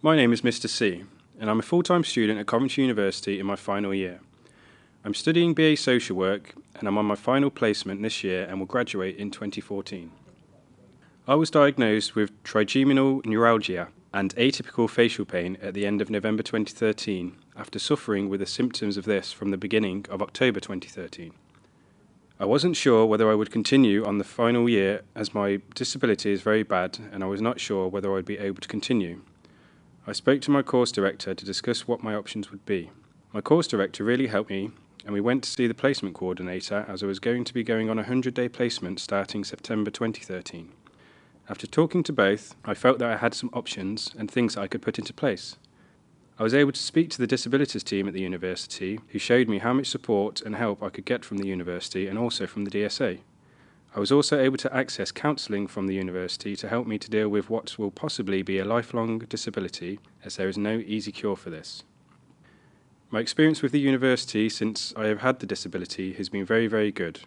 My name is Mr. C, and I'm a full-time student at Coventry University in my final year. I'm studying BA Social Work, and I'm on my final placement this year and will graduate in 2014. I was diagnosed with trigeminal neuralgia and atypical facial pain at the end of November 2013 after suffering with the symptoms of this from the beginning of October 2013. I wasn't sure whether I would continue on the final year as my disability is very bad and I was not sure whether I would be able to continue. I spoke to my course director to discuss what my options would be. My course director really helped me, and we went to see the placement coordinator as I was going to be going on a 100-day placement starting September 2013. After talking to both, I felt that I had some options and things that I could put into place. I was able to speak to the disabilities team at the university, who showed me how much support and help I could get from the university and also from the DSA. I was also able to access counselling from the university to help me to deal with what will possibly be a lifelong disability, as there is no easy cure for this. My experience with the university since I have had the disability has been very, very good.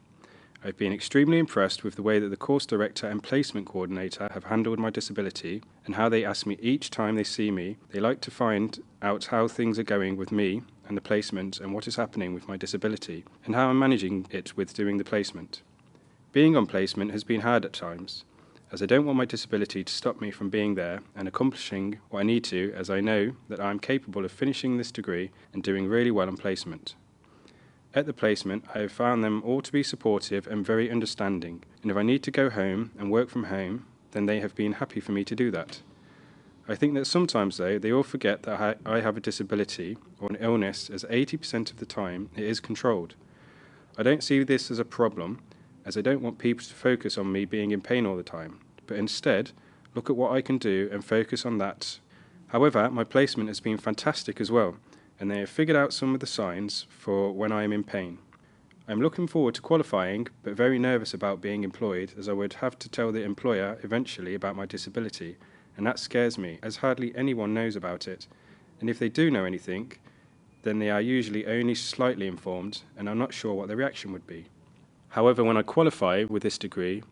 I've been extremely impressed with the way that the course director and placement coordinator have handled my disability and how they ask me each time they see me. They like to find out how things are going with me and the placement and what is happening with my disability and how I'm managing it with doing the placement. Being on placement has been hard at times, as I don't want my disability to stop me from being there and accomplishing what I need to, as I know that I am capable of finishing this degree and doing really well on placement. At the placement, I have found them all to be supportive and very understanding, and if I need to go home and work from home, then they have been happy for me to do that. I think that sometimes, though, they all forget that I have a disability or an illness, as 80% of the time it is controlled. I don't see this as a problem, as I don't want people to focus on me being in pain all the time, but instead look at what I can do and focus on that. However, my placement has been fantastic as well, and they have figured out some of the signs for when I am in pain. I'm looking forward to qualifying, but very nervous about being employed, as I would have to tell the employer eventually about my disability, and that scares me, as hardly anyone knows about it, and if they do know anything, then they are usually only slightly informed, and I'm not sure what the reaction would be. However, when I qualify with this degree,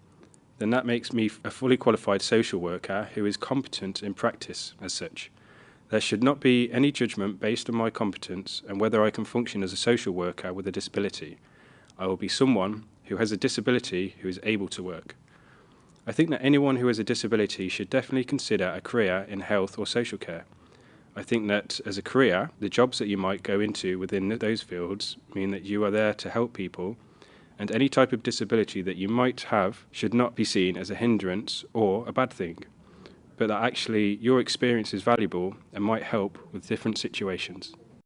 then that makes me a fully qualified social worker who is competent in practice as such. There should not be any judgment based on my competence and whether I can function as a social worker with a disability. I will be someone who has a disability who is able to work. I think that anyone who has a disability should definitely consider a career in health or social care. I think that as a career, the jobs that you might go into within those fields mean that you are there to help people, and any type of disability that you might have should not be seen as a hindrance or a bad thing, but that actually your experience is valuable and might help with different situations.